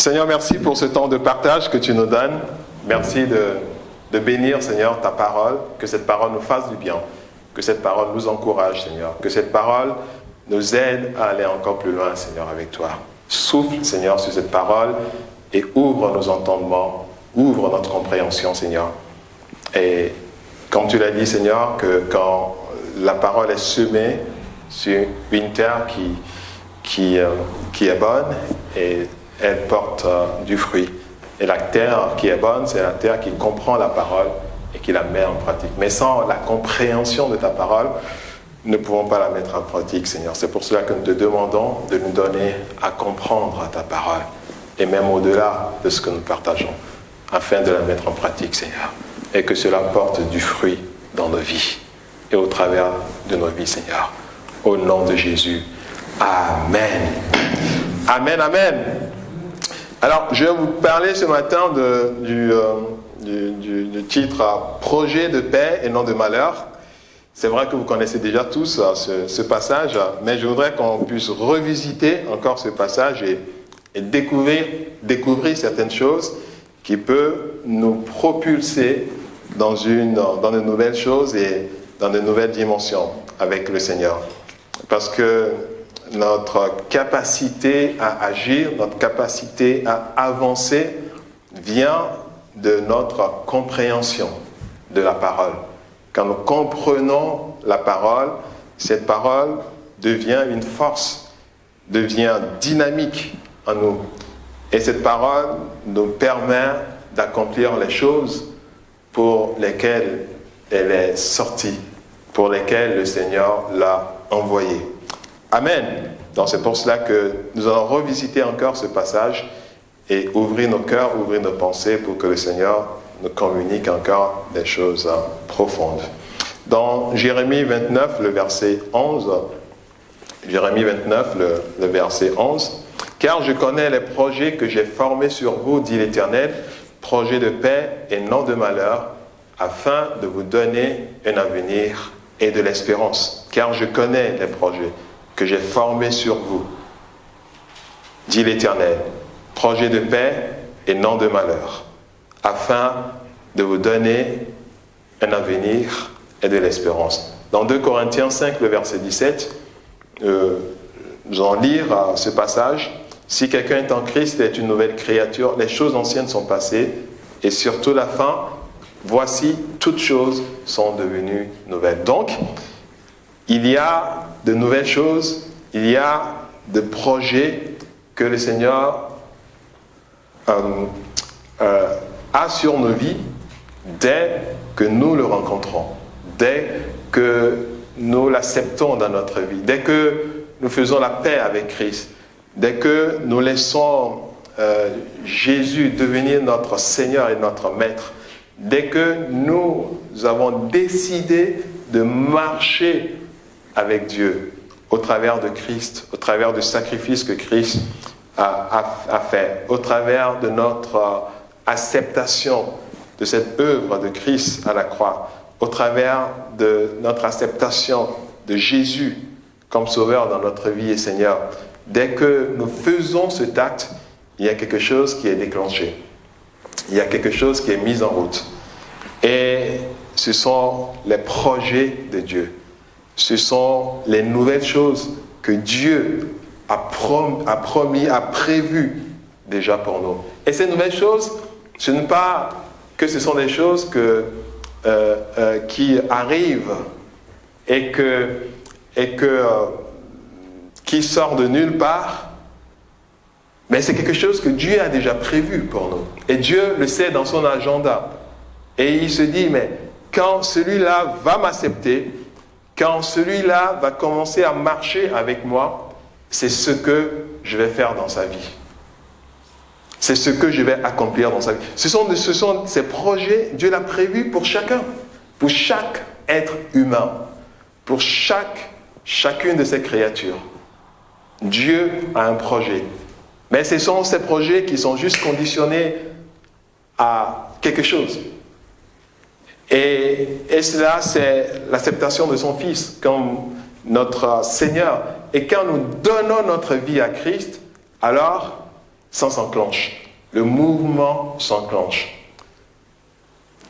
Seigneur, merci pour ce temps de partage que tu nous donnes. Merci de bénir, Seigneur, ta parole, que cette parole nous fasse du bien, que cette parole nous encourage, Seigneur, que cette parole nous aide à aller encore plus loin, Seigneur, avec toi. Souffle, Seigneur, sur cette parole et ouvre nos entendements, ouvre notre compréhension, Seigneur. Et comme tu l'as dit, Seigneur, que quand la parole est semée sur une terre qui est bonne et elle porte du fruit. Et la terre qui est bonne, c'est la terre qui comprend la parole et qui la met en pratique. Mais sans la compréhension de ta parole, nous ne pouvons pas la mettre en pratique, Seigneur. C'est pour cela que nous te demandons de nous donner à comprendre ta parole, et même au-delà de ce que nous partageons, afin de la mettre en pratique, Seigneur. Et que cela porte du fruit dans nos vies et au travers de nos vies, Seigneur. Au nom de Jésus. Amen. Amen, amen. Alors, je vais vous parler ce matin du titre « Projet de paix et non de malheur ». C'est vrai que vous connaissez déjà tous ce passage, mais je voudrais qu'on puisse revisiter encore ce passage et découvrir certaines choses qui peuvent nous propulser dans de nouvelles choses et dans de nouvelles dimensions avec le Seigneur. Parce que notre capacité à agir, notre capacité à avancer vient de notre compréhension de la parole. Quand nous comprenons la parole, cette parole devient une force, devient dynamique en nous. Et cette parole nous permet d'accomplir les choses pour lesquelles elle est sortie, pour lesquelles le Seigneur l'a envoyée. Amen. Donc c'est pour cela que nous allons revisiter encore ce passage et ouvrir nos cœurs, ouvrir nos pensées pour que le Seigneur nous communique encore des choses profondes. Dans Jérémie 29, le verset 11, Jérémie 29, le verset 11, « Car je connais les projets que j'ai formés sur vous, dit l'Éternel, projets de paix et non de malheur, afin de vous donner un avenir et de l'espérance. Car je connais les projets que j'ai formés sur vous, dit l'Éternel, projets de paix et non de malheur, afin de vous donner un avenir et de l'espérance. » Dans 2 Corinthiens 5, le verset 17, nous allons lire ce passage. « Si quelqu'un est en Christ, il est une nouvelle créature. Les choses anciennes sont passées, et surtout la fin, voici, toutes choses sont devenues nouvelles. » Donc, il y a de nouvelles choses, il y a de projets que le Seigneur a sur nos vies dès que nous le rencontrons, dès que nous l'acceptons dans notre vie, dès que nous faisons la paix avec Christ, dès que nous laissons Jésus devenir notre Seigneur et notre Maître, dès que nous avons décidé de marcher avec Dieu au travers de Christ, au travers du sacrifice que Christ a fait, au travers de notre acceptation de cette œuvre de Christ à la croix, au travers de notre acceptation de Jésus comme Sauveur dans notre vie et Seigneur. Dès que nous faisons cet acte, il y a quelque chose qui est déclenché. Il y a quelque chose qui est mis en route. Et ce sont les projets de Dieu. Ce sont les nouvelles choses que Dieu a promis, a prévues déjà pour nous. Et ces nouvelles choses, ce n'est pas que ce sont des choses qui arrivent et qui sortent de nulle part, mais c'est quelque chose que Dieu a déjà prévu pour nous. Et Dieu le sait dans son agenda. Et il se dit, mais quand celui-là va m'accepter, quand celui-là va commencer à marcher avec moi, c'est ce que je vais faire dans sa vie. C'est ce que je vais accomplir dans sa vie. Ce sont ces projets, Dieu l'a prévu pour chacun, pour chaque être humain, pour chacune de ces créatures. Dieu a un projet. Mais ce sont ces projets qui sont juste conditionnés à quelque chose. Et cela, c'est l'acceptation de son Fils comme notre Seigneur. Et quand nous donnons notre vie à Christ, alors ça s'enclenche. Le mouvement s'enclenche.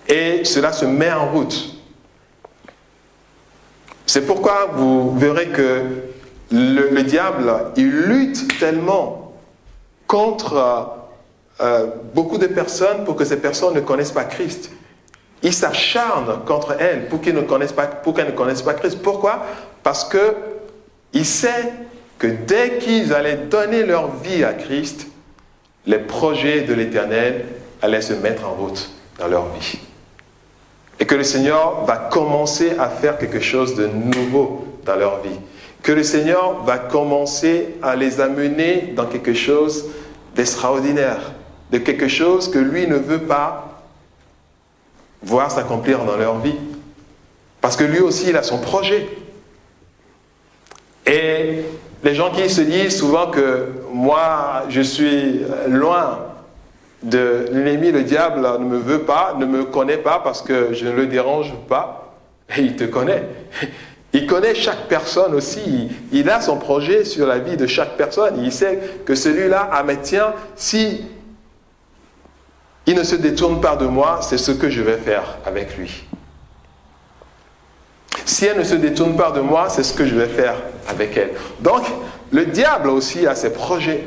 Et cela se met en route. C'est pourquoi vous verrez que le diable, il lutte tellement contre beaucoup de personnes pour que ces personnes ne connaissent pas Christ. Il s'acharne contre elles pour qu'elles ne connaissent pas Christ. Pourquoi? Parce qu'il sait que dès qu'ils allaient donner leur vie à Christ, les projets de l'Éternel allaient se mettre en route dans leur vie. Et que le Seigneur va commencer à faire quelque chose de nouveau dans leur vie. Que le Seigneur va commencer à les amener dans quelque chose d'extraordinaire, de quelque chose que lui ne veut pas voir s'accomplir dans leur vie. Parce que lui aussi, il a son projet. Et les gens qui se disent souvent que moi, je suis loin de l'ennemi, le diable ne me veut pas, ne me connaît pas parce que je ne le dérange pas. Et il te connaît. Il connaît chaque personne aussi. Il a son projet sur la vie de chaque personne. Il sait que celui-là, ah mais tiens, si il ne se détourne pas de moi, c'est ce que je vais faire avec lui. Si elle ne se détourne pas de moi, c'est ce que je vais faire avec elle. Donc, le diable aussi a ses projets.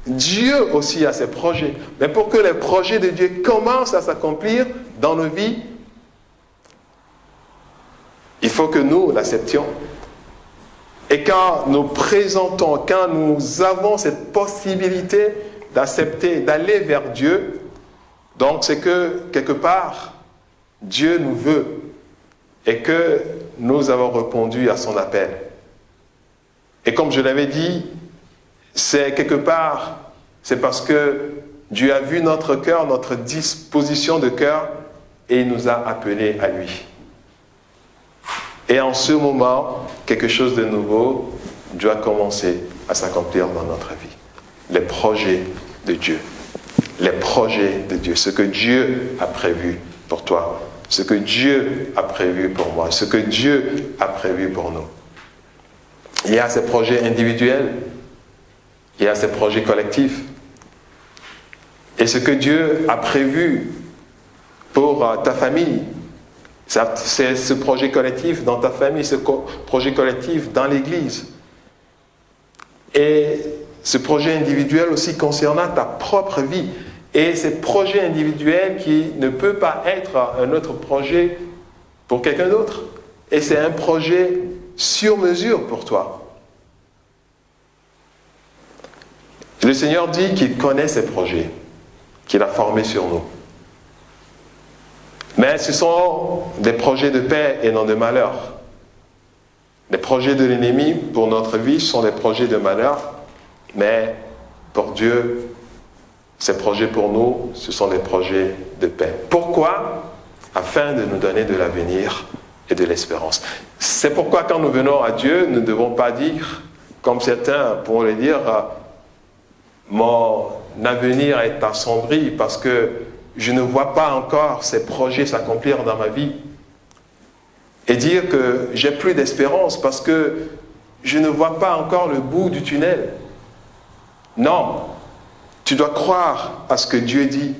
Dieu aussi a ses projets. Mais pour que les projets de Dieu commencent à s'accomplir dans nos vies, il faut que nous l'acceptions. Et quand nous présentons, quand nous avons cette possibilité d'accepter, d'aller vers Dieu, donc c'est que quelque part, Dieu nous veut et que nous avons répondu à son appel. Et comme je l'avais dit, c'est quelque part, c'est parce que Dieu a vu notre cœur, notre disposition de cœur, et il nous a appelés à lui. Et en ce moment, quelque chose de nouveau doit commencer à s'accomplir dans notre vie. Les projets de Dieu. Les projets de Dieu. Ce que Dieu a prévu pour toi. Ce que Dieu a prévu pour moi. Ce que Dieu a prévu pour nous. Il y a ces projets individuels. Il y a ces projets collectifs. Et ce que Dieu a prévu pour ta famille, c'est ce projet collectif dans ta famille, ce projet collectif dans l'Église. Et ce projet individuel aussi concernant ta propre vie. Et ce projet individuel qui ne peut pas être un autre projet pour quelqu'un d'autre. Et c'est un projet sur mesure pour toi. Le Seigneur dit qu'il connaît ses projets, qu'il a formés sur nous. Mais ce sont des projets de paix et non de malheur. Les projets de l'ennemi pour notre vie sont des projets de malheur, mais pour Dieu, ces projets pour nous, ce sont des projets de paix. Pourquoi? Afin de nous donner de l'avenir et de l'espérance. C'est pourquoi quand nous venons à Dieu, nous ne devons pas dire, comme certains pourront le dire, mon avenir est assombri parce que je ne vois pas encore ces projets s'accomplir dans ma vie. Et dire que j'ai plus d'espérance parce que je ne vois pas encore le bout du tunnel. Non, tu dois croire à ce que Dieu dit,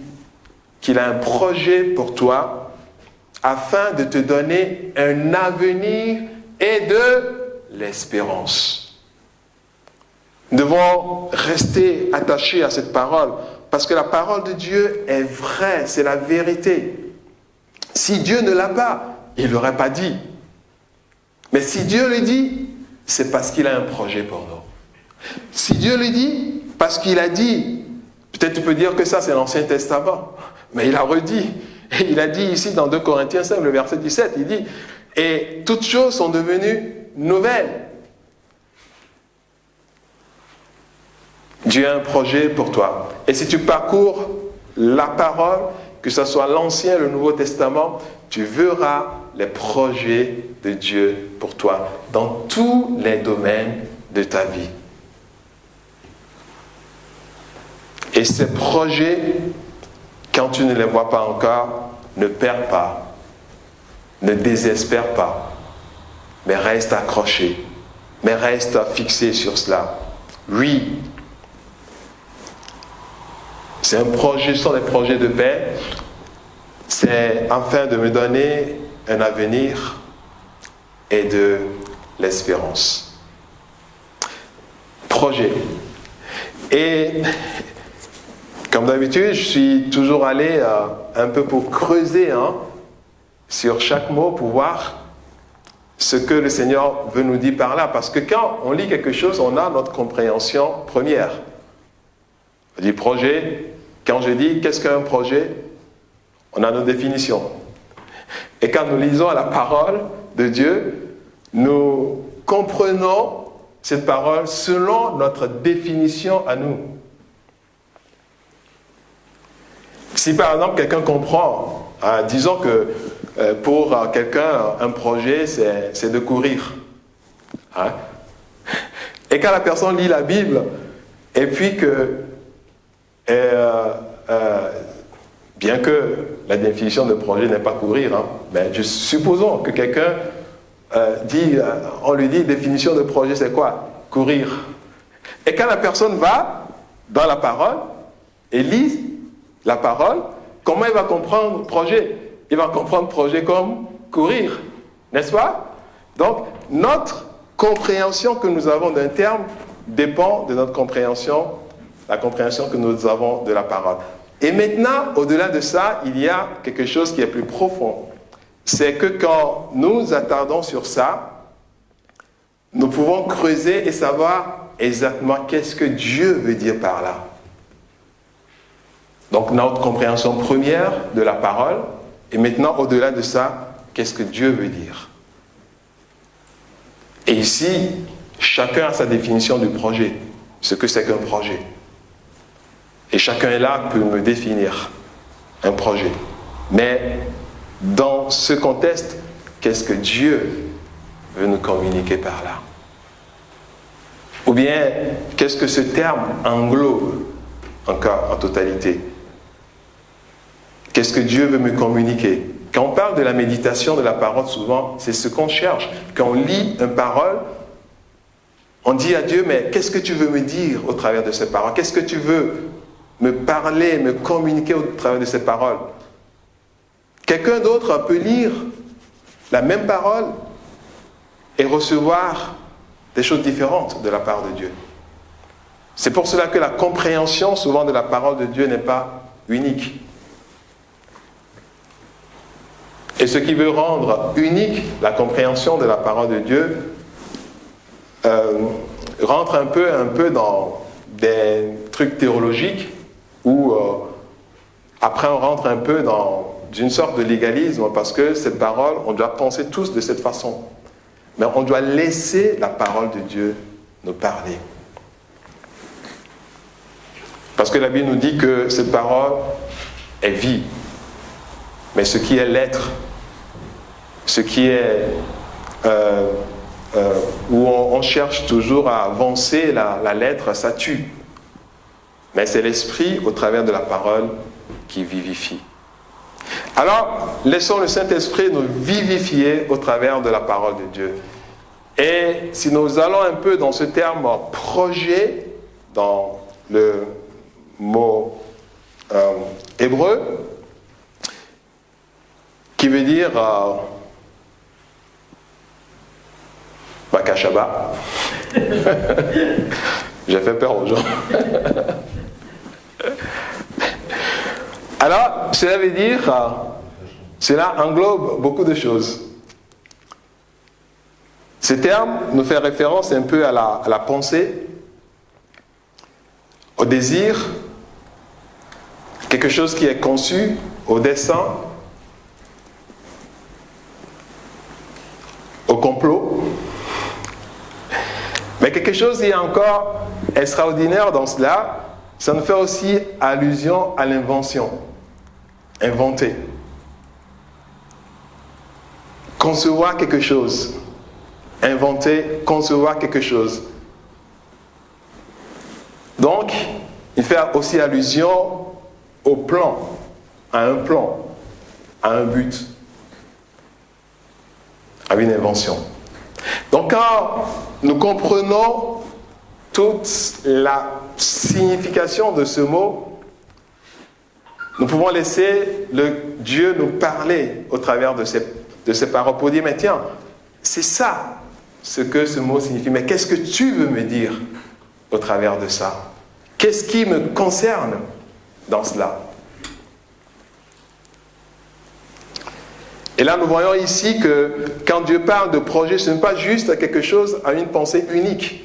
qu'il a un projet pour toi afin de te donner un avenir et de l'espérance. Nous devons rester attachés à cette parole parce que la parole de Dieu est vraie, c'est la vérité. Si Dieu ne l'a pas, il ne l'aurait pas dit. Mais si Dieu le dit, c'est parce qu'il a un projet pour nous. Si Dieu le dit, parce qu'il a dit, peut-être tu peux dire que ça c'est l'Ancien Testament, mais il a redit. Et il a dit ici dans 2 Corinthiens 5, le verset 17, il dit « Et toutes choses sont devenues nouvelles. » Dieu a un projet pour toi. Et si tu parcours la parole, que ce soit l'Ancien et le Nouveau Testament, tu verras les projets de Dieu pour toi dans tous les domaines de ta vie. Et ces projets, quand tu ne les vois pas encore, ne perds pas, ne désespère pas, mais reste accroché, mais reste fixé sur cela. Oui, C'est un projet, ce sont des projets de paix. C'est afin de me donner un avenir et de l'espérance. Projet. Et comme d'habitude, je suis toujours allé un peu pour creuser sur chaque mot pour voir ce que le Seigneur veut nous dire par là. Parce que quand on lit quelque chose, on a notre compréhension première. On dit projet. Quand je dis qu'est-ce qu'un projet, on a nos définitions. Et quand nous lisons la parole de Dieu, nous comprenons cette parole selon notre définition à nous. Si par exemple quelqu'un comprend, disons que pour quelqu'un un projet c'est de courir. Et quand la personne lit la Bible et puis que bien que la définition de projet n'est pas courir, mais supposons que quelqu'un on lui dit définition de projet c'est quoi? Courir. Et quand la personne va dans la parole et lit la parole, comment il va comprendre projet? Il va comprendre projet comme courir, n'est-ce pas? Donc notre compréhension que nous avons d'un terme dépend de notre compréhension, la compréhension que nous avons de la parole. Et maintenant, au-delà de ça, il y a quelque chose qui est plus profond. C'est que quand nous attardons sur ça, nous pouvons creuser et savoir exactement qu'est-ce que Dieu veut dire par là. Donc notre compréhension première de la parole, et maintenant au-delà de ça, qu'est-ce que Dieu veut dire. Et ici, chacun a sa définition du projet, ce que c'est qu'un projet. Et chacun est là peut me définir un projet. Mais dans ce contexte, qu'est-ce que Dieu veut nous communiquer par là? Ou bien, qu'est-ce que ce terme englobe encore en totalité? Qu'est-ce que Dieu veut me communiquer? Quand on parle de la méditation de la parole, souvent, c'est ce qu'on cherche. Quand on lit une parole, on dit à Dieu, mais qu'est-ce que tu veux me dire au travers de ces paroles? Qu'est-ce que tu veux me parler, me communiquer au travers de ces paroles? Quelqu'un d'autre peut lire la même parole et recevoir des choses différentes de la part de Dieu. C'est pour cela que la compréhension souvent de la parole de Dieu n'est pas unique. Et ce qui veut rendre unique la compréhension de la parole de Dieu rentre un peu dans des trucs théologiques où après on rentre un peu dans une sorte de légalisme parce que cette parole, on doit penser tous de cette façon. Mais on doit laisser la parole de Dieu nous parler. Parce que la Bible nous dit que cette parole est vie. Mais ce qui est l'être, ce qui est où on cherche toujours à avancer la lettre, ça tue. Mais c'est l'esprit au travers de la parole qui vivifie. Alors, laissons le Saint-Esprit nous vivifier au travers de la parole de Dieu. Et si nous allons un peu dans ce terme projet, dans le mot hébreu, qui veut dire Bakashaba. J'ai fait peur aux gens. Alors, cela veut dire, cela englobe beaucoup de choses. Ce terme nous fait référence un peu à la pensée, au désir, quelque chose qui est conçu, au dessein, au complot. Mais quelque chose qui est encore extraordinaire dans cela, ça nous fait aussi allusion à l'invention. Inventer. Concevoir quelque chose. Inventer, concevoir quelque chose. Donc, il fait aussi allusion au plan, à un but, à une invention. Donc, quand nous comprenons toute la signification de ce mot, Nous pouvons laisser Dieu nous parler au travers de ces paroles pour dire, mais tiens, c'est ça ce que ce mot signifie. Mais qu'est-ce que tu veux me dire au travers de ça? Qu'est-ce qui me concerne dans cela? Et là, nous voyons ici que quand Dieu parle de projet, ce n'est pas juste quelque chose à une pensée unique.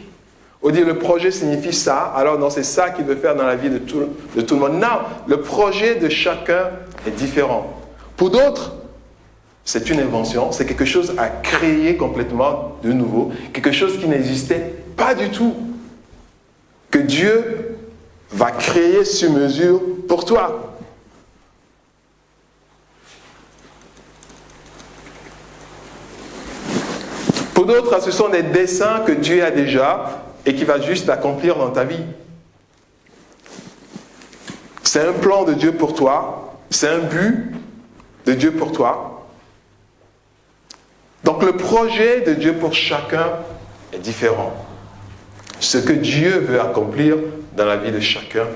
On dit le projet signifie ça, alors non, c'est ça qu'il veut faire dans la vie de tout le monde. Non, le projet de chacun est différent. Pour d'autres, c'est une invention, c'est quelque chose à créer complètement de nouveau, quelque chose qui n'existait pas du tout, que Dieu va créer sur mesure pour toi. Pour d'autres, ce sont des desseins que Dieu a déjà et qui va juste accomplir dans ta vie. C'est un plan de Dieu pour toi, c'est un but de Dieu pour toi. Donc le projet de Dieu pour chacun est différent. Ce que Dieu veut accomplir dans la vie de chacun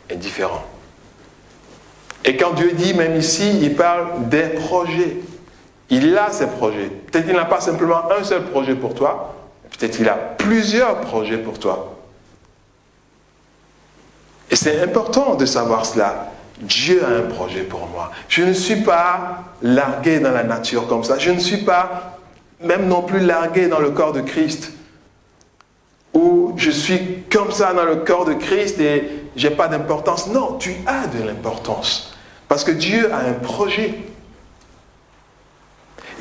est différent. Et quand Dieu dit, même ici, il parle des projets. Il a ses projets. Peut-être qu'il n'a pas simplement un seul projet pour toi, peut-être qu'il a plusieurs projets pour toi. Et c'est important de savoir cela. Dieu a un projet pour moi. Je ne suis pas largué dans la nature comme ça. Je ne suis pas même non plus largué dans le corps de Christ. Où je suis comme ça dans le corps de Christ et je n'ai pas d'importance. Non, tu as de l'importance. Parce que Dieu a un projet.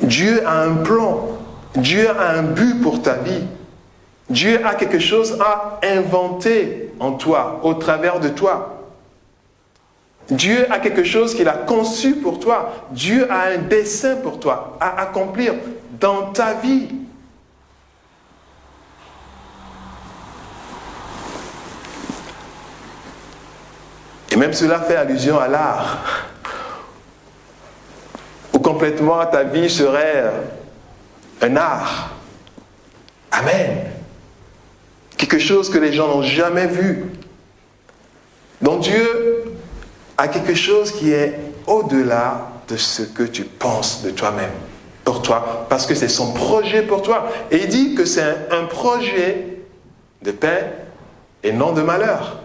Dieu a un plan. Dieu a un but pour ta vie. Dieu a quelque chose à inventer en toi, au travers de toi. Dieu a quelque chose qu'il a conçu pour toi. Dieu a un dessein pour toi à accomplir dans ta vie. Et même cela fait allusion à l'art. Où complètement ta vie serait un art. Amen. Quelque chose que les gens n'ont jamais vu. Donc Dieu a quelque chose qui est au-delà de ce que tu penses de toi-même, pour toi, parce que c'est son projet pour toi. Et il dit que c'est un projet de paix et non de malheur.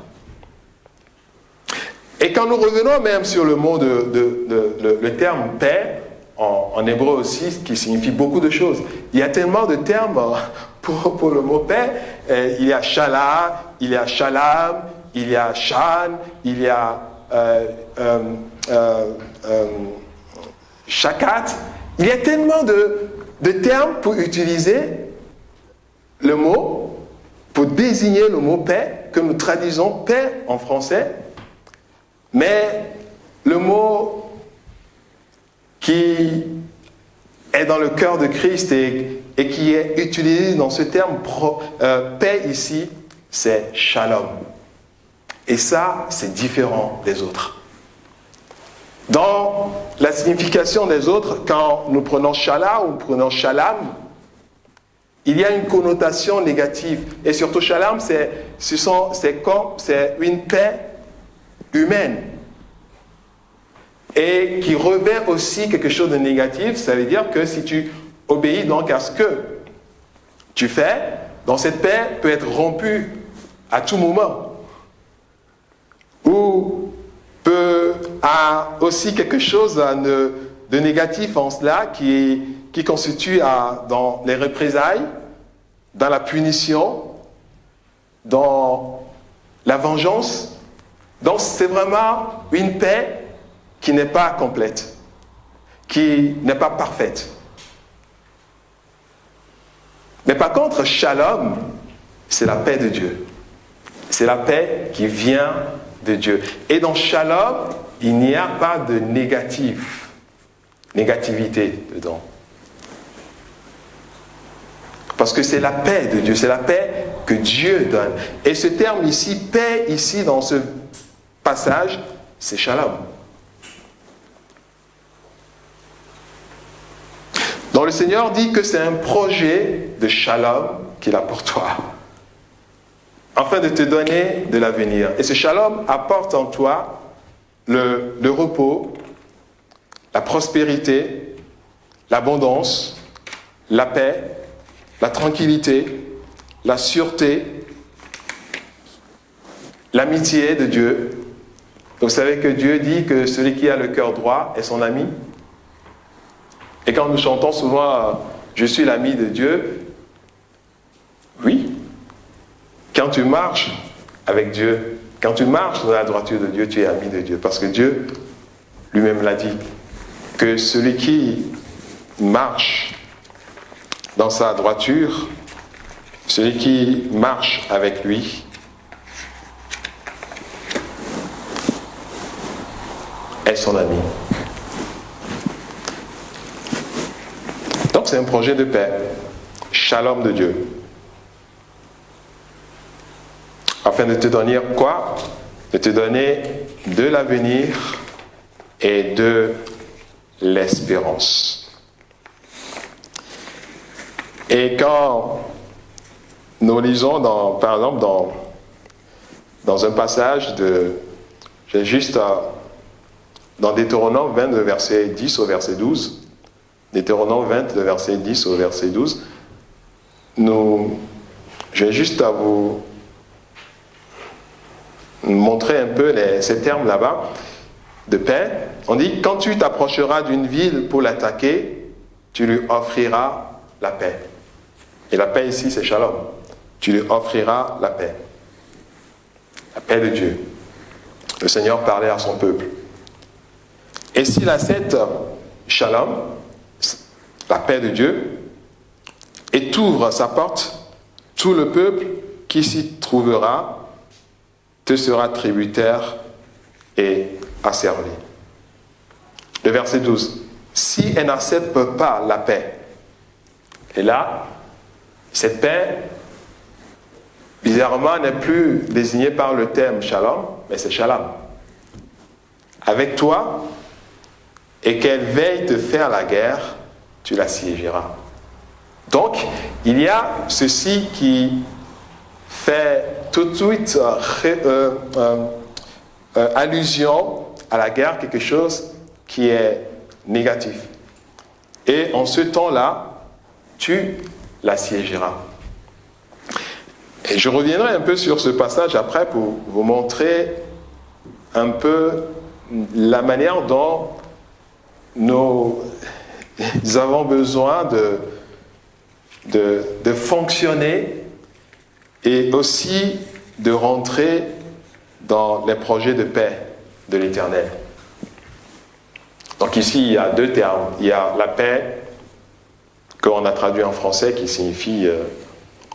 Et quand nous revenons même sur le mot le terme paix, en hébreu aussi, qui signifie beaucoup de choses. Il y a tellement de termes pour le mot paix. Il y a shala, il y a shalom, il y a shan, il y a shakat. Il y a tellement de termes pour utiliser le mot, pour désigner le mot paix, que nous traduisons paix en français. Mais le mot qui est dans le cœur de Christ et qui est utilisé dans ce terme paix ici, c'est shalom. Et ça, c'est différent des autres. Dans la signification des autres, quand nous prenons shala ou nous prenons shalom, il y a une connotation négative. Et surtout shalom, c'est une paix humaine. Et qui revêt aussi quelque chose de négatif. Ça veut dire que si tu obéis donc à ce que tu fais, donc cette paix peut être rompue à tout moment. Ou a aussi quelque chose de négatif en cela qui constitue dans les représailles, dans la punition, dans la vengeance. Donc c'est vraiment une paix qui n'est pas complète, qui n'est pas parfaite. Mais par contre, shalom, c'est la paix de Dieu. C'est la paix qui vient de Dieu. Et dans shalom, il n'y a pas de négativité dedans. Parce que c'est la paix de Dieu, c'est la paix que Dieu donne. Et ce terme ici, paix ici dans ce passage, c'est shalom. Donc le Seigneur dit que c'est un projet de shalom qu'il a pour toi, afin de te donner de l'avenir. Et ce shalom apporte en toi le repos, la prospérité, l'abondance, la paix, la tranquillité, la sûreté, l'amitié de Dieu. Vous savez que Dieu dit que celui qui a le cœur droit est son ami. Et quand nous chantons souvent « Je suis l'ami de Dieu », oui, quand tu marches avec Dieu, quand tu marches dans la droiture de Dieu, tu es ami de Dieu. Parce que Dieu lui-même l'a dit, que celui qui marche dans sa droiture, celui qui marche avec lui, est son ami. Donc c'est un projet de paix, shalom de Dieu. Afin de te donner quoi? De te donner de l'avenir et de l'espérance. Et quand nous lisons, par exemple, dans un passage j'ai juste dans Deutéronome 20, de verset 10 au verset 12, Deutéronome 20, de verset 10 au verset 12, j'ai juste à vous montrer un peu ces termes là-bas de paix. On dit, quand tu t'approcheras d'une ville pour l'attaquer, tu lui offriras la paix. Et la paix ici, c'est shalom. Tu lui offriras la paix. La paix de Dieu. Le Seigneur parlait à son peuple. Et s'il a cette shalom, la paix de Dieu, et t'ouvre sa porte, tout le peuple qui s'y trouvera te sera tributaire et asservi. Le verset 12. Si elle n'accepte pas la paix, et là, cette paix, bizarrement, n'est plus désignée par le terme shalom, mais c'est shalom. Avec toi, et qu'elle veille te faire la guerre, tu l'assiégeras. Donc, il y a ceci qui fait tout de suite allusion à la guerre, quelque chose qui est négatif. Et en ce temps-là, tu l'assiégeras. Et je reviendrai un peu sur ce passage après pour vous montrer un peu la manière dont nous avons besoin de fonctionner et aussi de rentrer dans les projets de paix de l'Éternel. Donc ici, il y a deux termes. Il y a la paix, qu'on a traduit en français, qui signifie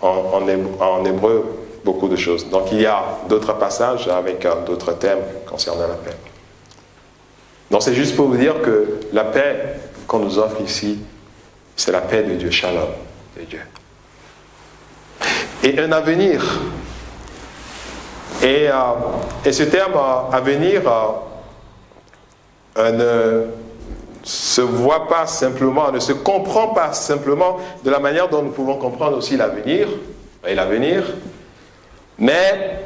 en hébreu beaucoup de choses. Donc il y a d'autres passages avec d'autres thèmes concernant la paix. Donc c'est juste pour vous dire que la paix qu'on nous offre ici, c'est la paix de Dieu, shalom de Dieu. Et un avenir. Et ce terme avenir ne se voit pas simplement, ne se comprend pas simplement de la manière dont nous pouvons comprendre aussi l'avenir, et l'avenir, mais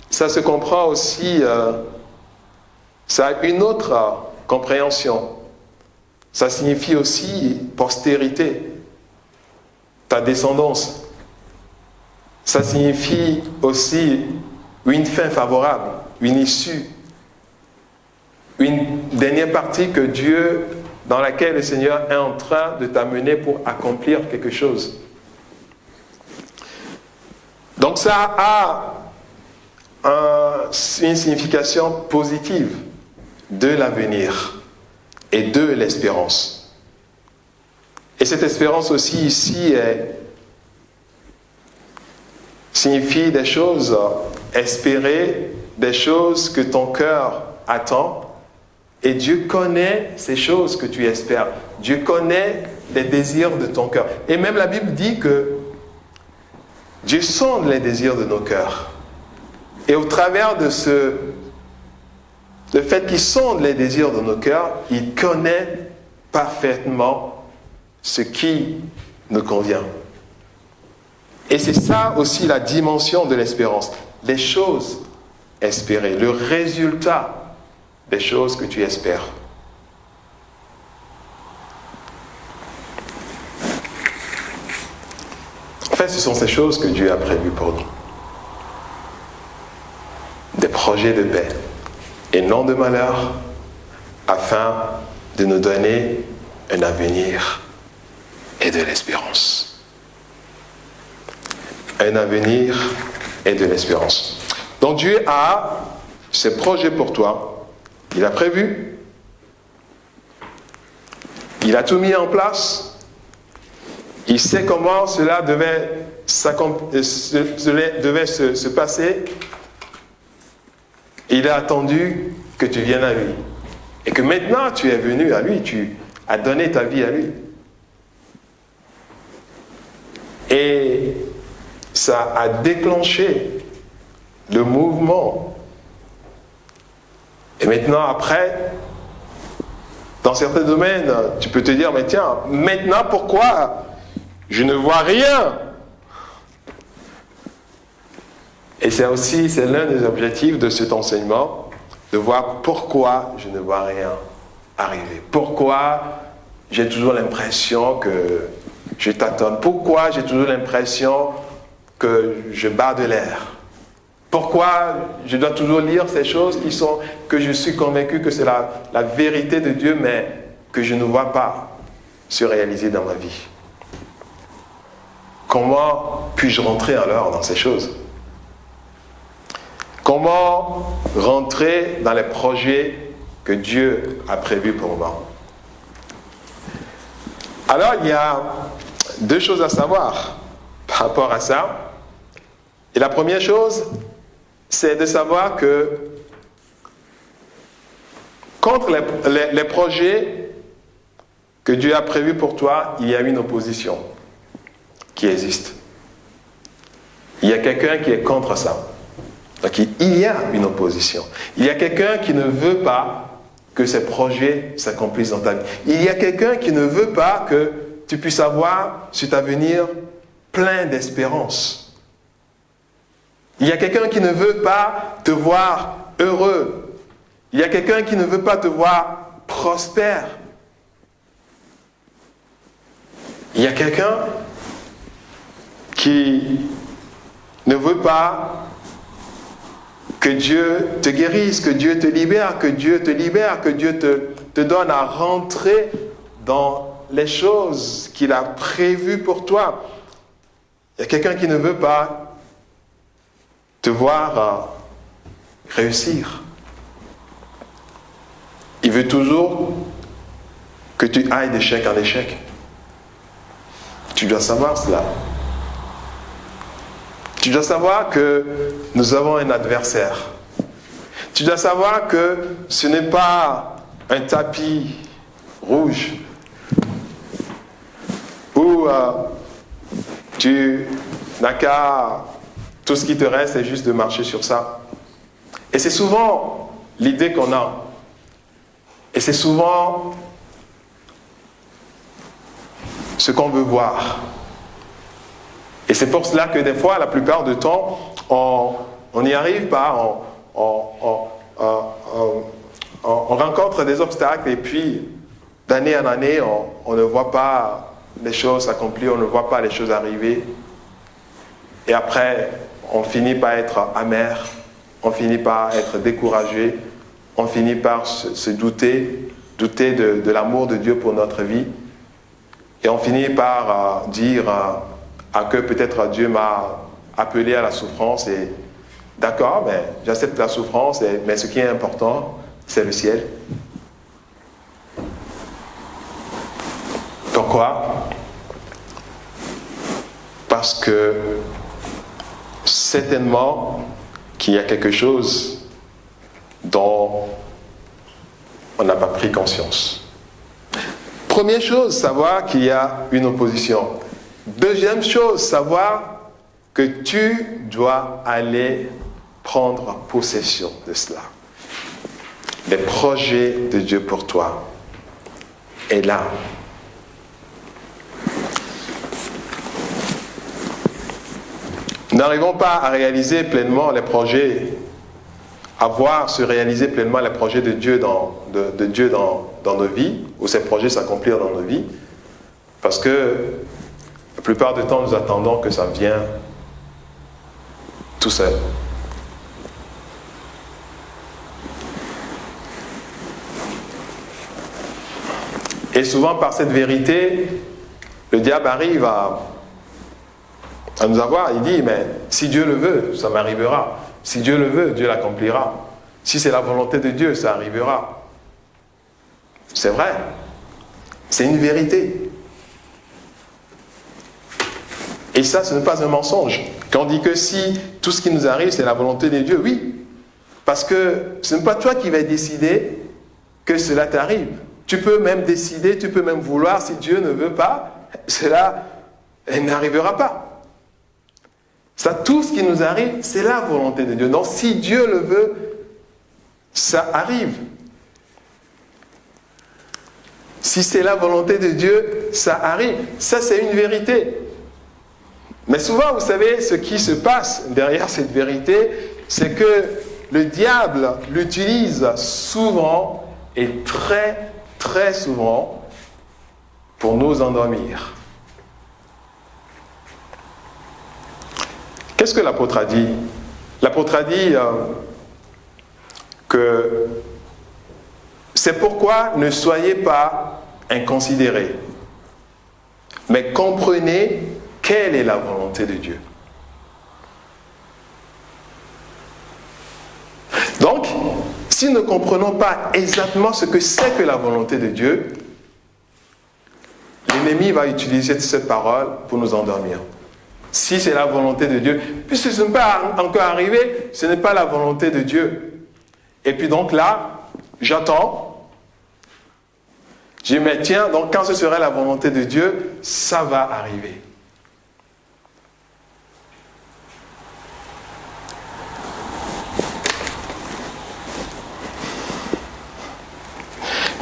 ça se comprend aussi, ça a une autre compréhension. Ça signifie aussi postérité, ta descendance. Ça signifie aussi une fin favorable, une issue, une dernière partie que Dieu, dans laquelle le Seigneur est en train de t'amener pour accomplir quelque chose. Donc ça a une signification positive de l'avenir et de l'espérance. Et cette espérance aussi ici signifie des choses espérées, des choses que ton cœur attend. Et Dieu connaît ces choses que tu espères. Dieu connaît les désirs de ton cœur. Et même la Bible dit que Dieu sonde les désirs de nos cœurs. Et au travers de le fait qu'il sonde les désirs de nos cœurs, il connaît parfaitement ce qui nous convient. Et c'est ça aussi la dimension de l'espérance. Les choses espérées, le résultat des choses que tu espères. En fait, ce sont ces choses que Dieu a prévues pour nous. Des projets de paix et non de malheur, afin de nous donner un avenir et de l'espérance. Un avenir et de l'espérance. Donc Dieu a ses projets pour toi. Il a prévu. Il a tout mis en place. Il sait comment cela devait se passer. Il a attendu que tu viennes à lui. Et que maintenant tu es venu à lui, tu as donné ta vie à lui. Et ça a déclenché le mouvement. Et maintenant, après, dans certains domaines, tu peux te dire, mais tiens, maintenant pourquoi je ne vois rien? Et c'est l'un des objectifs de cet enseignement, de voir pourquoi je ne vois rien arriver. Pourquoi j'ai toujours l'impression que je tâtonne. Pourquoi j'ai toujours l'impression que je bats de l'air. Pourquoi je dois toujours lire ces choses que je suis convaincu que c'est la vérité de Dieu, mais que je ne vois pas se réaliser dans ma vie. Comment puis-je rentrer alors dans ces choses? Comment rentrer dans les projets que Dieu a prévus pour moi? Alors, il y a deux choses à savoir par rapport à ça. Et la première chose, c'est de savoir que contre les projets que Dieu a prévus pour toi, il y a une opposition qui existe. Il y a quelqu'un qui est contre ça. Donc il y a une opposition. Il y a quelqu'un qui ne veut pas que ces projets s'accomplissent dans ta vie. Il y a quelqu'un qui ne veut pas que tu puisses avoir cet avenir plein d'espérance. Il y a quelqu'un qui ne veut pas te voir heureux. Il y a quelqu'un qui ne veut pas te voir prospère. Il y a quelqu'un qui ne veut pas que Dieu te guérisse, que Dieu te libère, que Dieu te donne à rentrer dans les choses qu'il a prévues pour toi. Il y a quelqu'un qui ne veut pas te voir réussir. Il veut toujours que tu ailles d'échec en échec. Tu dois savoir cela. Tu dois savoir que nous avons un adversaire. Tu dois savoir que ce n'est pas un tapis rouge où tu n'as qu'à... Tout ce qui te reste, c'est juste de marcher sur ça. Et c'est souvent l'idée qu'on a. Et c'est souvent ce qu'on veut voir. Et c'est pour cela que des fois, la plupart du temps, on n'y arrive pas, on rencontre des obstacles et puis d'année en année, on ne voit pas les choses s'accomplir, on ne voit pas les choses arriver. Et après, on finit par être amer, on finit par être découragé, on finit par se douter de l'amour de Dieu pour notre vie. Et on finit par dire que peut-être Dieu m'a appelé à la souffrance et d'accord, ben, j'accepte la souffrance, mais ce qui est important, c'est le ciel. Pourquoi? Parce que certainement qu'il y a quelque chose dont on n'a pas pris conscience. Première chose, savoir qu'il y a une opposition. Deuxième chose, savoir que tu dois aller prendre possession de cela. Les projets de Dieu pour toi est là. Nous n'arrivons pas à réaliser pleinement les projets à voir se réaliser pleinement les projets de Dieu dans nos vies, ou ces projets s'accomplir dans nos vies, parce que la plupart du temps, nous attendons que ça vienne tout seul. Et souvent, par cette vérité, le diable arrive à nous avoir. Il dit, mais si Dieu le veut, ça m'arrivera. Si Dieu le veut, Dieu l'accomplira. Si c'est la volonté de Dieu, ça arrivera. C'est vrai. C'est une vérité. Et ça, ce n'est pas un mensonge. Quand on dit que si tout ce qui nous arrive, c'est la volonté de Dieu, oui. Parce que ce n'est pas toi qui vas décider que cela t'arrive. Tu peux même décider, tu peux même vouloir, si Dieu ne veut pas, cela n'arrivera pas. Ça, tout ce qui nous arrive, c'est la volonté de Dieu. Donc, si Dieu le veut, ça arrive. Si c'est la volonté de Dieu, ça arrive. Ça, c'est une vérité. Mais souvent, vous savez, ce qui se passe derrière cette vérité, c'est que le diable l'utilise souvent et très, très souvent pour nous endormir. Qu'est-ce que l'apôtre a dit? L'apôtre a dit que c'est pourquoi ne soyez pas inconsidérés, mais comprenez quelle est la volonté de Dieu. Donc, si nous ne comprenons pas exactement ce que c'est que la volonté de Dieu, l'ennemi va utiliser cette parole pour nous endormir. Si c'est la volonté de Dieu, puisque ce n'est pas encore arrivé, ce n'est pas la volonté de Dieu. Et puis donc là, j'attends. Je dis, mais tiens, donc quand ce serait la volonté de Dieu, ça va arriver.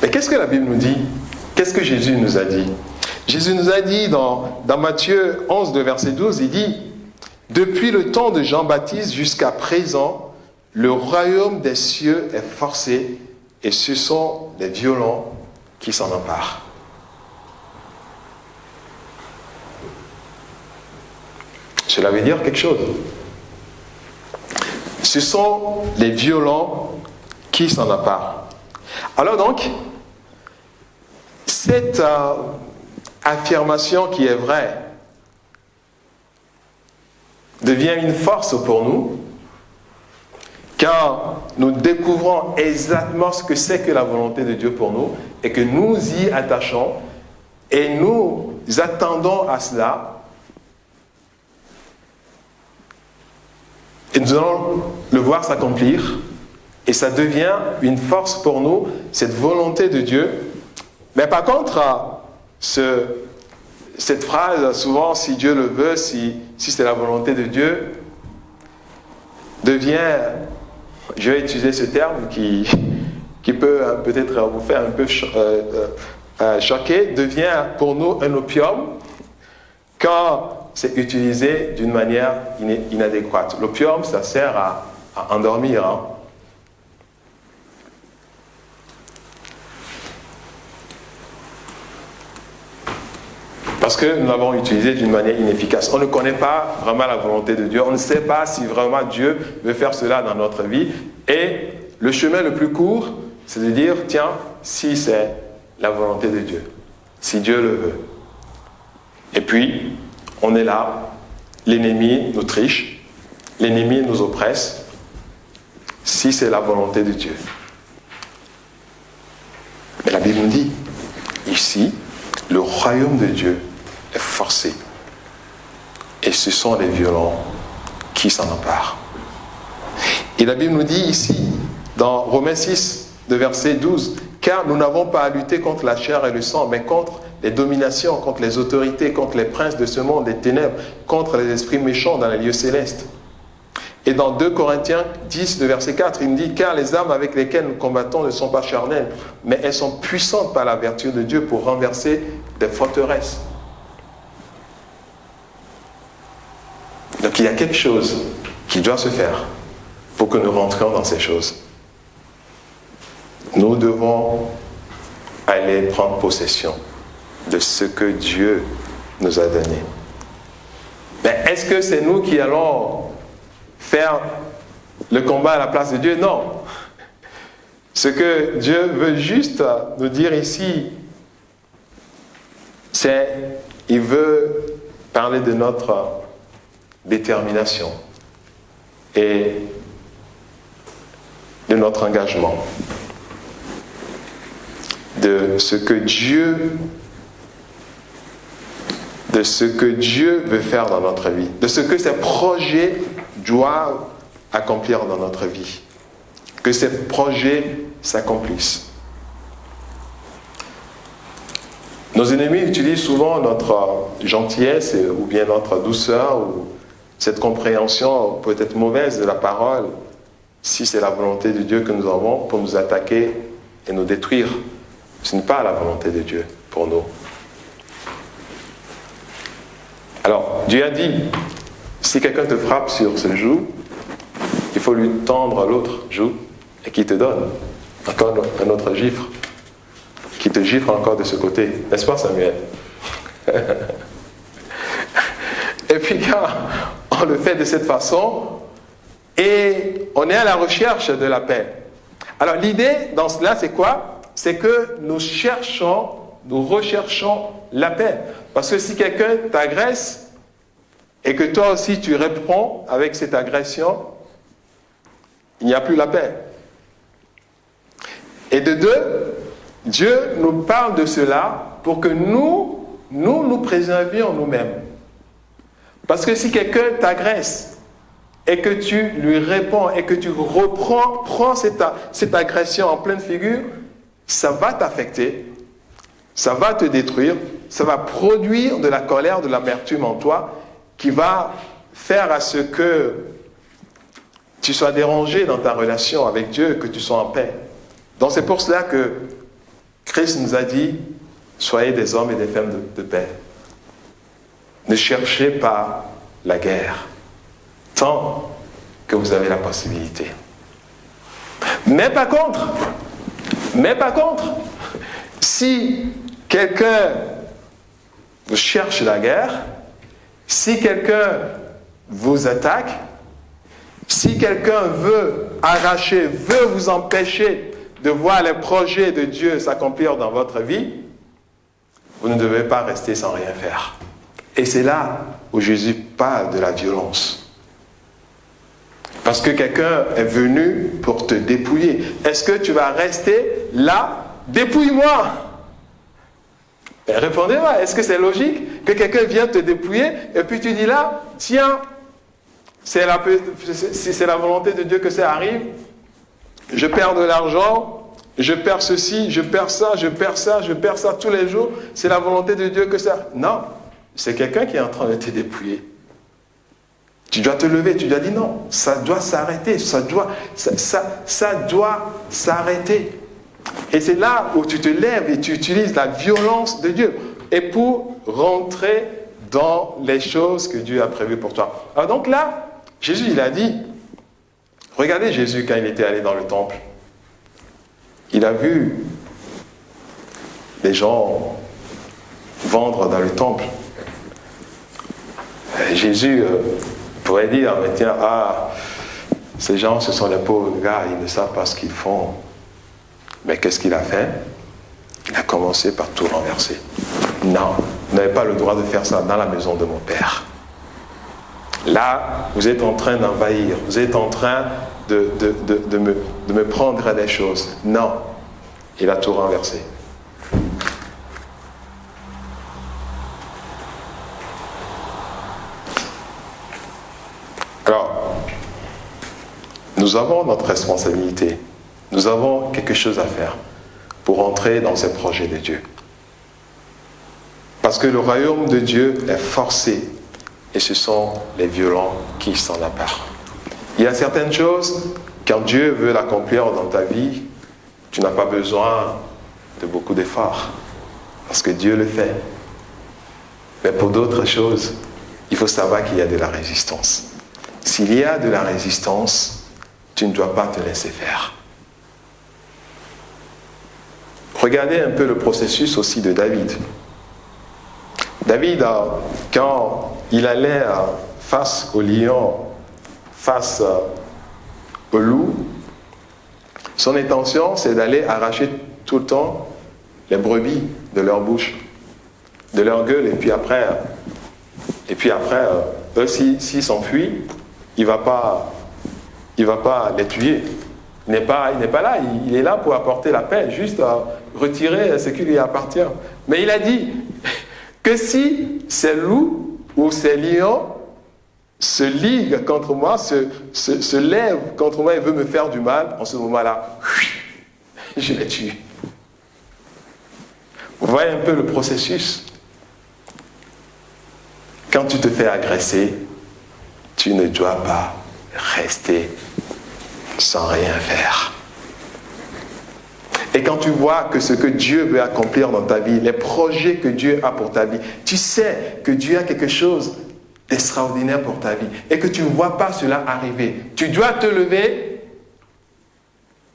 Mais qu'est-ce que la Bible nous dit? Qu'est-ce que Jésus nous a dit? Jésus nous a dit dans Matthieu 11, de verset 12, il dit « Depuis le temps de Jean-Baptiste jusqu'à présent, le royaume des cieux est forcé et ce sont les violents qui s'en emparent. » Cela veut dire quelque chose. Ce sont les violents qui s'en emparent. Alors donc, cette affirmation qui est vraie devient une force pour nous quand nous découvrons exactement ce que c'est que la volonté de Dieu pour nous et que nous y attachons et nous attendons à cela et nous allons le voir s'accomplir et ça devient une force pour nous, cette volonté de Dieu. Mais par contre, cette phrase, souvent, si Dieu le veut, si c'est la volonté de Dieu, devient, je vais utiliser ce terme qui peut peut-être vous faire un peu choquer, devient pour nous un opium quand c'est utilisé d'une manière inadéquate. L'opium, ça sert à endormir, hein. Parce que nous l'avons utilisé d'une manière inefficace. On ne connaît pas vraiment la volonté de Dieu. On ne sait pas si vraiment Dieu veut faire cela dans notre vie. Et le chemin le plus court, c'est de dire, tiens, si c'est la volonté de Dieu, si Dieu le veut. Et puis, on est là, l'ennemi nous triche, l'ennemi nous oppresse, si c'est la volonté de Dieu. Mais la Bible nous dit, ici, le royaume de Dieu est forcé. Et ce sont les violents qui s'en emparent. Et la Bible nous dit ici, dans Romains 6, de verset 12, « Car nous n'avons pas à lutter contre la chair et le sang, mais contre les dominations, contre les autorités, contre les princes de ce monde, les ténèbres, contre les esprits méchants dans les lieux célestes. » Et dans 2 Corinthiens 10, de verset 4, il nous dit « Car les armes avec lesquelles nous combattons ne sont pas charnelles, mais elles sont puissantes par la vertu de Dieu pour renverser des forteresses. » Donc il y a quelque chose qui doit se faire pour que nous rentrions dans ces choses. Nous devons aller prendre possession de ce que Dieu nous a donné. Mais est-ce que c'est nous qui allons faire le combat à la place de Dieu? Non. Ce que Dieu veut juste nous dire ici, c'est qu'il veut parler de notre détermination et de notre engagement, de ce que Dieu veut faire dans notre vie, de ce que ses projets doivent accomplir dans notre vie, que ces projets s'accomplissent. Nos ennemis utilisent souvent notre gentillesse ou bien notre douceur ou cette compréhension peut-être mauvaise de la parole, si c'est la volonté de Dieu que nous avons, pour nous attaquer et nous détruire. Ce n'est pas la volonté de Dieu pour nous. Alors, Dieu a dit, si quelqu'un te frappe sur ce joue, il faut lui tendre l'autre joue et qu'il te donne encore un autre gifle, qui te gifle encore de ce côté. N'est-ce pas, Samuel? Et puis quand on le fait de cette façon, et on est à la recherche de la paix. Alors l'idée dans cela, c'est quoi? C'est que nous recherchons la paix. Parce que si quelqu'un t'agresse, et que toi aussi tu réponds avec cette agression, il n'y a plus la paix. Et de deux, Dieu nous parle de cela pour que nous préservions nous-mêmes. Parce que si quelqu'un t'agresse et que tu lui réponds et que tu prends cette agression en pleine figure, ça va t'affecter, ça va te détruire, ça va produire de la colère, de l'amertume en toi, qui va faire à ce que tu sois dérangé dans ta relation avec Dieu, que tu sois en paix. Donc c'est pour cela que Christ nous a dit, soyez des hommes et des femmes de paix. Ne cherchez pas la guerre, tant que vous avez la possibilité. Mais par contre, si quelqu'un vous cherche la guerre, si quelqu'un vous attaque, si quelqu'un veut arracher, veut vous empêcher de voir les projets de Dieu s'accomplir dans votre vie, vous ne devez pas rester sans rien faire. Et c'est là où Jésus parle de la violence. Parce que quelqu'un est venu pour te dépouiller. Est-ce que tu vas rester là? Dépouille-moi! Répondez-moi, est-ce que c'est logique que quelqu'un vienne te dépouiller et puis tu dis là, tiens, c'est la volonté de Dieu que ça arrive, je perds de l'argent, je perds ceci, je perds ça, je perds ça, je perds ça tous les jours, c'est la volonté de Dieu que ça... Non, c'est quelqu'un qui est en train de te dépouiller. Tu dois te lever, tu dois dire non, ça doit s'arrêter, ça doit s'arrêter. Et c'est là où tu te lèves et tu utilises la violence de Dieu. Et pour rentrer dans les choses que Dieu a prévues pour toi. Alors donc là, Jésus il a dit, regardez Jésus quand il était allé dans le temple. Il a vu les gens vendre dans le temple. Jésus pourrait dire, mais tiens, ces gens, ce sont les pauvres gars, ils ne savent pas ce qu'ils font. Mais qu'est-ce qu'il a fait? Il a commencé par tout renverser. Non, vous n'avez pas le droit de faire ça dans la maison de mon Père. Là, vous êtes en train d'envahir, vous êtes en train de me prendre des choses. Non, il a tout renversé. Alors, nous avons notre responsabilité. Nous avons quelque chose à faire pour entrer dans ces projets de Dieu. Parce que le royaume de Dieu est forcé et ce sont les violents qui s'en emparent. Il y a certaines choses, quand Dieu veut l'accomplir dans ta vie, tu n'as pas besoin de beaucoup d'efforts parce que Dieu le fait. Mais pour d'autres choses, il faut savoir qu'il y a de la résistance. S'il y a de la résistance, tu ne dois pas te laisser faire. Regardez un peu le processus aussi de David. David, quand il allait face au lion, face au loup, son intention, c'est d'aller arracher tout le temps les brebis de leur bouche, de leur gueule, et puis après eux, s'ils s'enfuient, il ne va pas les tuer. Il n'est pas là, il est là pour apporter la paix, juste retirer ce qui lui appartient. Mais il a dit que si ces loups ou ces lions se liguent contre moi, se lèvent contre moi et veulent me faire du mal, en ce moment-là, je les tue. Vous voyez un peu le processus. Quand tu te fais agresser, tu ne dois pas rester sans rien faire. Et quand tu vois que ce que Dieu veut accomplir dans ta vie, les projets que Dieu a pour ta vie, tu sais que Dieu a quelque chose d'extraordinaire pour ta vie et que tu ne vois pas cela arriver, tu dois te lever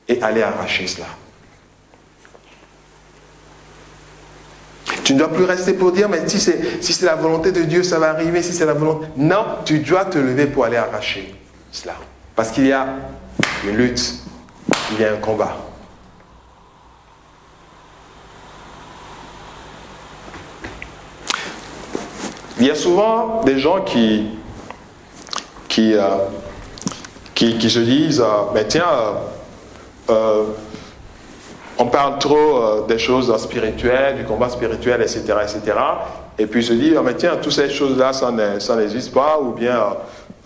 et aller arracher cela. Tu ne dois plus rester pour dire, mais si c'est la volonté de Dieu, ça va arriver, si c'est la volonté... Non, tu dois te lever pour aller arracher cela. Parce qu'il y a une lutte, il y a un combat. Il y a souvent des gens qui se disent, mais tiens, on parle trop des choses spirituelles, du combat spirituel, etc., etc. Et puis se disent, mais tiens, toutes ces choses-là, ça n'existe pas, ou bien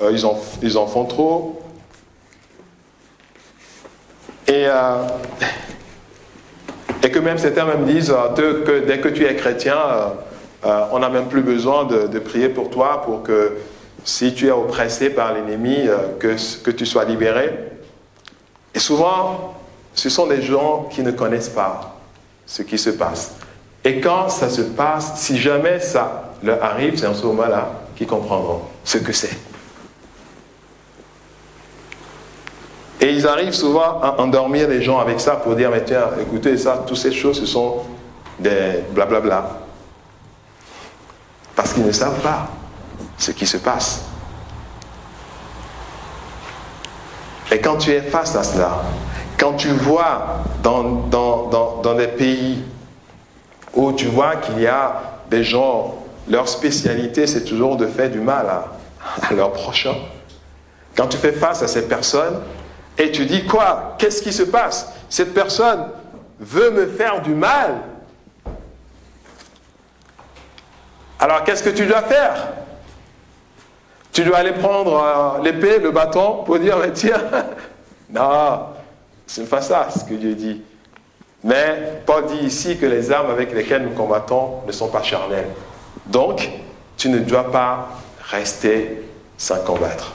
ils en font trop. Et que même certains même disent que dès que tu es chrétien, on n'a même plus besoin de prier pour toi, pour que si tu es oppressé par l'ennemi, que tu sois libéré. Et souvent, ce sont des gens qui ne connaissent pas ce qui se passe. Et quand ça se passe, si jamais ça leur arrive, c'est en ce moment-là qu'ils comprendront ce que c'est. Et ils arrivent souvent à endormir les gens avec ça pour dire, mais tiens, écoutez ça, toutes ces choses, ce sont des blablabla. Parce qu'ils ne savent pas ce qui se passe. Et quand tu es face à cela, quand tu vois dans des pays où tu vois qu'il y a des gens, leur spécialité, c'est toujours de faire du mal à leur prochain. Quand tu fais face à ces personnes, et tu dis quoi? Qu'est-ce qui se passe? Cette personne veut me faire du mal. Alors qu'est-ce que tu dois faire? Tu dois aller prendre l'épée, le bâton, pour dire, mais tiens, non, ce n'est pas ça ce que Dieu dit. Mais Paul dit ici que les armes avec lesquelles nous combattons ne sont pas charnelles. Donc, tu ne dois pas rester sans combattre.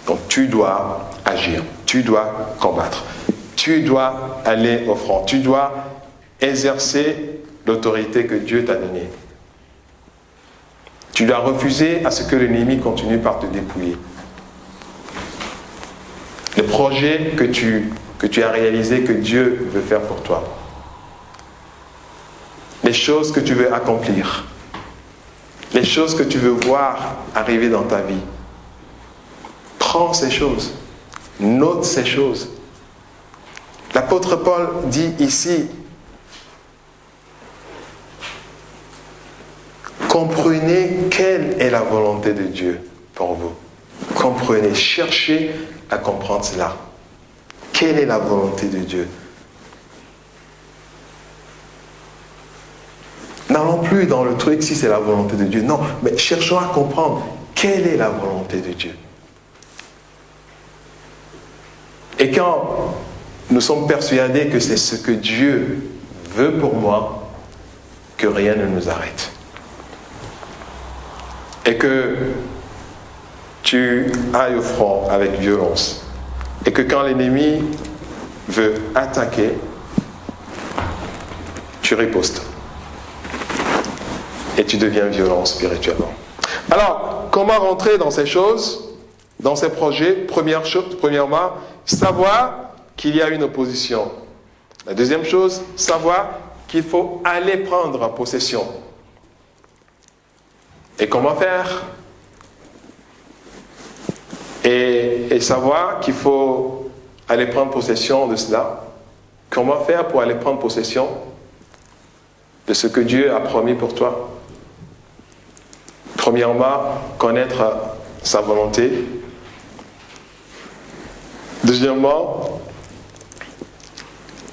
Donc tu dois agir, tu dois combattre, tu dois aller au front, tu dois exercer l'autorité que Dieu t'a donnée. Tu dois refuser à ce que l'ennemi continue par te dépouiller. Les projets que tu as réalisés, que Dieu veut faire pour toi. Les choses que tu veux accomplir. Les choses que tu veux voir arriver dans ta vie. Prends ces choses, note ces choses. L'apôtre Paul dit ici, comprenez quelle est la volonté de Dieu pour vous. Comprenez, cherchez à comprendre cela. Quelle est la volonté de Dieu? N'allons plus dans le truc si c'est la volonté de Dieu. Non, mais cherchons à comprendre quelle est la volonté de Dieu. Et quand nous sommes persuadés que c'est ce que Dieu veut pour moi, que rien ne nous arrête. Et que tu ailles au front avec violence. Et que quand l'ennemi veut attaquer, tu ripostes. Et tu deviens violent spirituellement. Alors, comment rentrer dans ces choses? dans ces projets, premièrement, savoir qu'il y a une opposition. La deuxième chose, savoir qu'il faut aller prendre possession. Et comment faire? Et savoir qu'il faut aller prendre possession de cela. Comment faire pour aller prendre possession de ce que Dieu a promis pour toi? Premièrement, connaître sa volonté. Deuxièmement,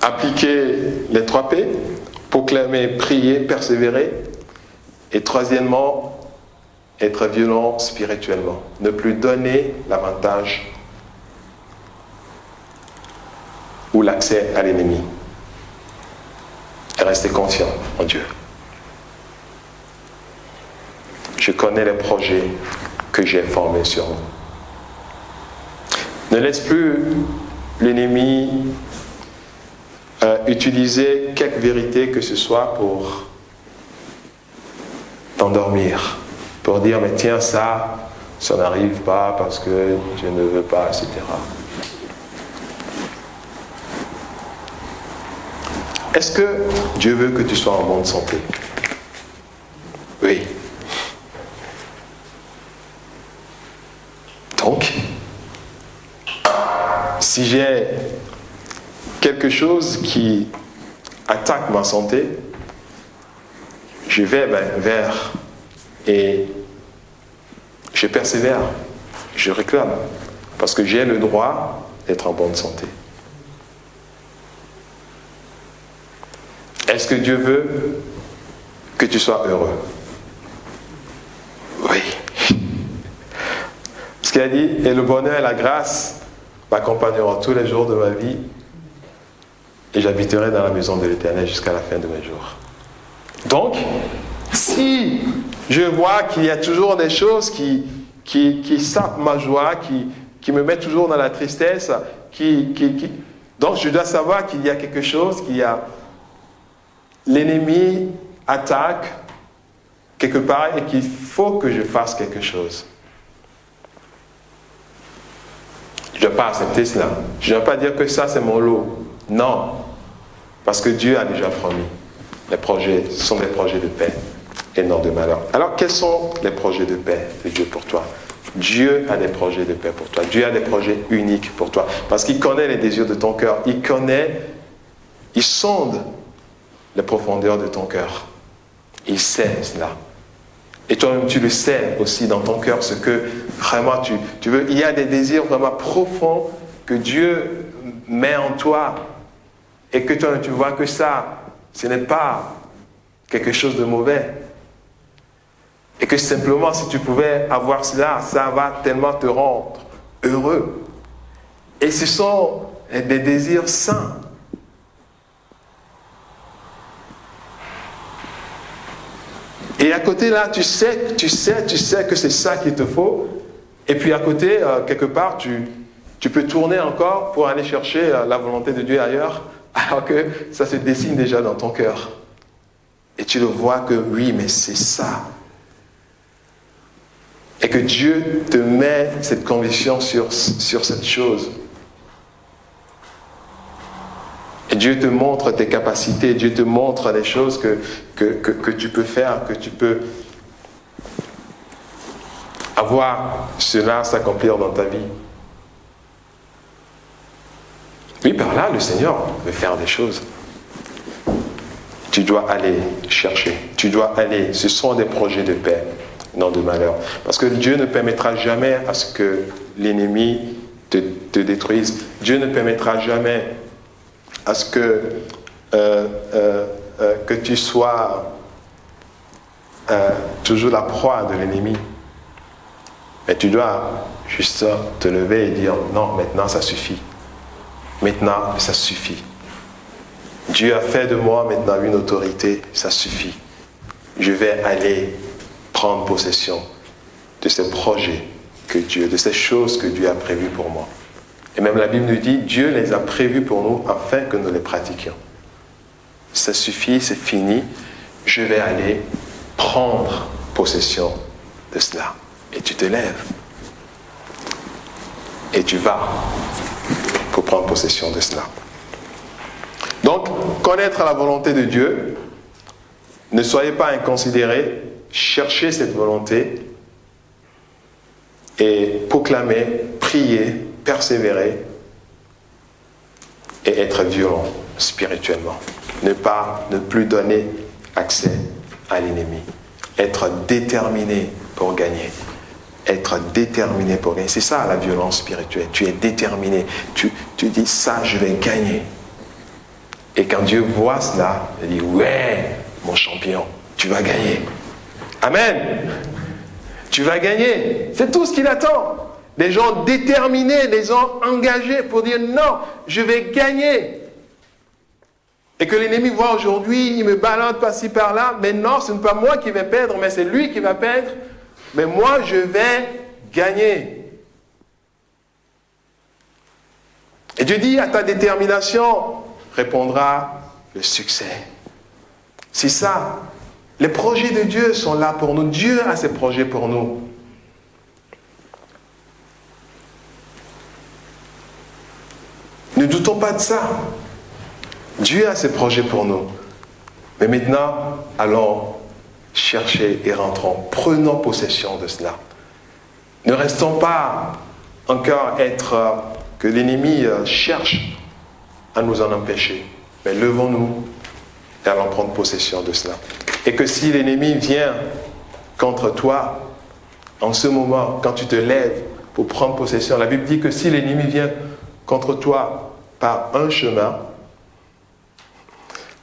appliquer les 3 P, proclamer, prier, persévérer. Et troisièmement, être violent spirituellement. Ne plus donner l'avantage ou l'accès à l'ennemi. Et rester confiant en Dieu. Je connais les projets que j'ai formés sur vous. Ne laisse plus l'ennemi utiliser quelque vérité que ce soit pour t'endormir, pour dire mais tiens ça n'arrive pas parce que je ne veux pas, etc. Est-ce que Dieu veut que tu sois en bonne santé? Oui. Donc, si j'ai quelque chose qui attaque ma santé, je vais vers et je persévère, je réclame, parce que j'ai le droit d'être en bonne santé. Est-ce que Dieu veut que tu sois heureux? Oui. Ce qu'il a dit, et le bonheur et la grâce m'accompagneront tous les jours de ma vie, et j'habiterai dans la maison de l'Éternel jusqu'à la fin de mes jours. Donc, si je vois qu'il y a toujours des choses qui sapent ma joie, qui me mettent toujours dans la tristesse, donc je dois savoir qu'il y a quelque chose, l'ennemi attaque quelque part et qu'il faut que je fasse quelque chose. Je ne dois pas accepter cela. Je ne dois pas dire que ça c'est mon lot. Non. Parce que Dieu a déjà promis. Les projets sont des projets de paix et non de malheur. Alors quels sont les projets de paix de Dieu pour toi? Dieu a des projets de paix pour toi. Dieu a des projets uniques pour toi. Parce qu'il connaît les désirs de ton cœur. Il sonde les profondeurs de ton cœur. Il sait cela. Et toi-même, tu le sais aussi dans ton cœur, ce que vraiment tu veux. Il y a des désirs vraiment profonds que Dieu met en toi. Et que toi-même, tu vois que ça, ce n'est pas quelque chose de mauvais. Et que simplement, si tu pouvais avoir cela, ça va tellement te rendre heureux. Et ce sont des désirs sains. Et à côté là, tu sais que c'est ça qu'il te faut. Et puis à côté, quelque part, tu peux tourner encore pour aller chercher la volonté de Dieu ailleurs, alors que ça se dessine déjà dans ton cœur. Et tu le vois que oui, mais c'est ça. Et que Dieu te met cette conviction sur cette chose. Et Dieu te montre tes capacités, Dieu te montre les choses que tu peux faire, que tu peux avoir cela s'accomplir dans ta vie. Oui, par là, le Seigneur veut faire des choses. Tu dois aller chercher, tu dois aller. Ce sont des projets de paix, non de malheur. Parce que Dieu ne permettra jamais à ce que l'ennemi te détruise. Dieu ne permettra jamais à ce que tu sois toujours la proie de l'ennemi. Mais tu dois juste te lever et dire non, maintenant ça suffit. Maintenant ça suffit. Dieu a fait de moi maintenant une autorité, ça suffit. Je vais aller prendre possession de ces projets de ces choses que Dieu a prévues pour moi. Et même la Bible nous dit, Dieu les a prévus pour nous afin que nous les pratiquions. Ça suffit, c'est fini. Je vais aller prendre possession de cela. Et tu te lèves. Et tu vas pour prendre possession de cela. Donc, connaître la volonté de Dieu, ne soyez pas inconsidérés, cherchez cette volonté et proclamer, prier, persévérer et être violent spirituellement. Ne plus donner accès à l'ennemi. Être déterminé pour gagner. Être déterminé pour gagner. C'est ça la violence spirituelle. Tu es déterminé. Tu dis ça, je vais gagner. Et quand Dieu voit cela, il dit, ouais, mon champion, tu vas gagner. Amen. Tu vas gagner. C'est tout ce qu'il attend. Des gens déterminés, des gens engagés pour dire non, je vais gagner. Et que l'ennemi voit aujourd'hui, il me balade par-ci par-là, mais non, ce n'est pas moi qui vais perdre, mais c'est lui qui va perdre. Mais moi, je vais gagner. Et Dieu dit, à ta détermination répondra le succès. C'est ça. Les projets de Dieu sont là pour nous. Dieu a ses projets pour nous. Ne doutons pas de ça. Dieu a ses projets pour nous. Mais maintenant, allons chercher et rentrons. Prenons possession de cela. Ne restons pas encore que l'ennemi cherche à nous en empêcher. Mais levons-nous et allons prendre possession de cela. Et que si l'ennemi vient contre toi, en ce moment, quand tu te lèves pour prendre possession, la Bible dit que si l'ennemi vient contre toi par un chemin,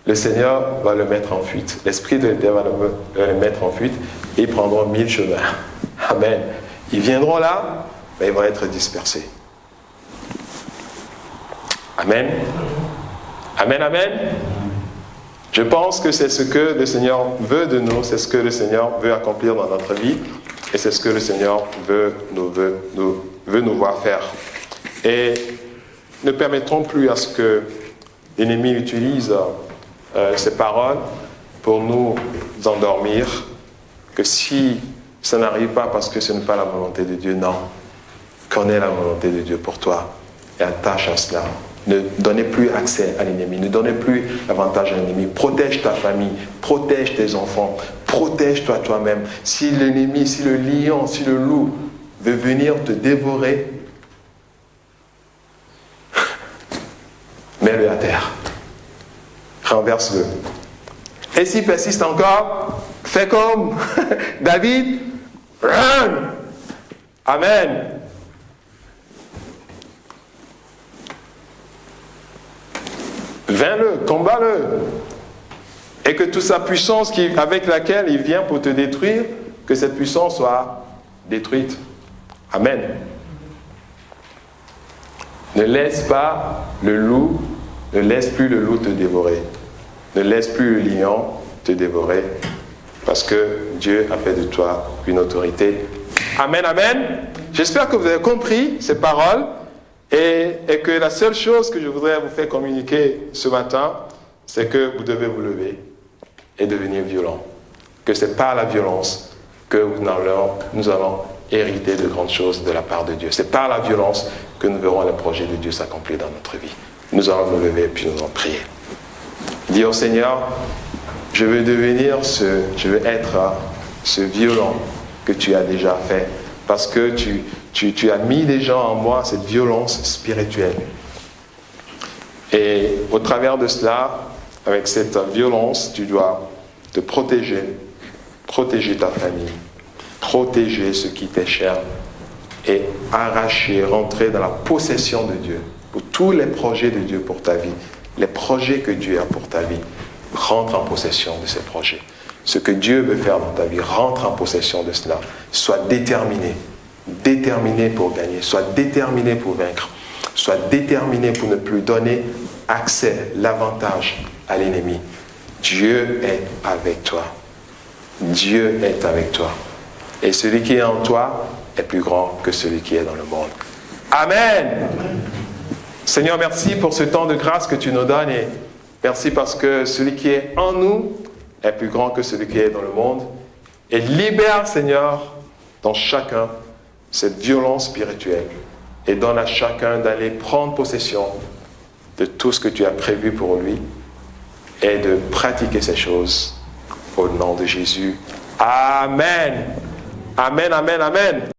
le Seigneur va le mettre en fuite. L'Esprit de l'Éternel va le mettre en fuite et ils prendront 1000 chemins. Amen. Ils viendront là, mais ils vont être dispersés. Amen. Amen, amen. Je pense que c'est ce que le Seigneur veut de nous, c'est ce que le Seigneur veut accomplir dans notre vie et c'est ce que le Seigneur veut nous voir faire. Et ne permettrons plus à ce que l'ennemi utilise ces paroles pour nous endormir, que si ça n'arrive pas parce que ce n'est pas la volonté de Dieu, non. Connais la volonté de Dieu pour toi et attache à cela. Ne donnez plus accès à l'ennemi, ne donnez plus avantage à l'ennemi. Protège ta famille, protège tes enfants, protège-toi toi-même. Si l'ennemi, si le lion, si le loup veut venir te dévorer, mets-le à terre. Renverse-le. Et s'il persiste encore, fais comme David, run! Amen. Vains-le, combats-le. Et que toute sa puissance avec laquelle il vient pour te détruire, que cette puissance soit détruite. Amen. Ne laisse pas le loup, ne laisse plus le loup te dévorer. Ne laisse plus le lion te dévorer. Parce que Dieu a fait de toi une autorité. Amen, amen. J'espère que vous avez compris ces paroles. Et que la seule chose que je voudrais vous faire communiquer ce matin, c'est que vous devez vous lever et devenir violent. Que ce n'est pas la violence que nous allons hériter de grandes choses de la part de Dieu. C'est par la violence que nous verrons le projet de Dieu s'accomplir dans notre vie. Nous allons nous lever et puis nous allons prier. Dis au Seigneur, je veux être ce violent que tu as déjà fait. Parce que tu as mis déjà en moi cette violence spirituelle. Et au travers de cela, avec cette violence, tu dois te protéger ta famille, protéger ce qui t'est cher et arracher, rentrer dans la possession de Dieu. Pour tous les projets de Dieu pour ta vie, les projets que Dieu a pour ta vie, rentre en possession de ces projets. Ce que Dieu veut faire dans ta vie, rentre en possession de cela. Sois déterminé. Déterminé pour gagner. Sois déterminé pour vaincre. Sois déterminé pour ne plus donner accès, l'avantage à l'ennemi. Dieu est avec toi. Dieu est avec toi. Et celui qui est en toi est plus grand que celui qui est dans le monde. Amen. Seigneur, merci pour ce temps de grâce que tu nous donnes et merci parce que celui qui est en nous est plus grand que celui qui est dans le monde. Et libère, Seigneur, dans chacun cette violence spirituelle et donne à chacun d'aller prendre possession de tout ce que tu as prévu pour lui et de pratiquer ces choses au nom de Jésus. Amen. Amen, amen, amen.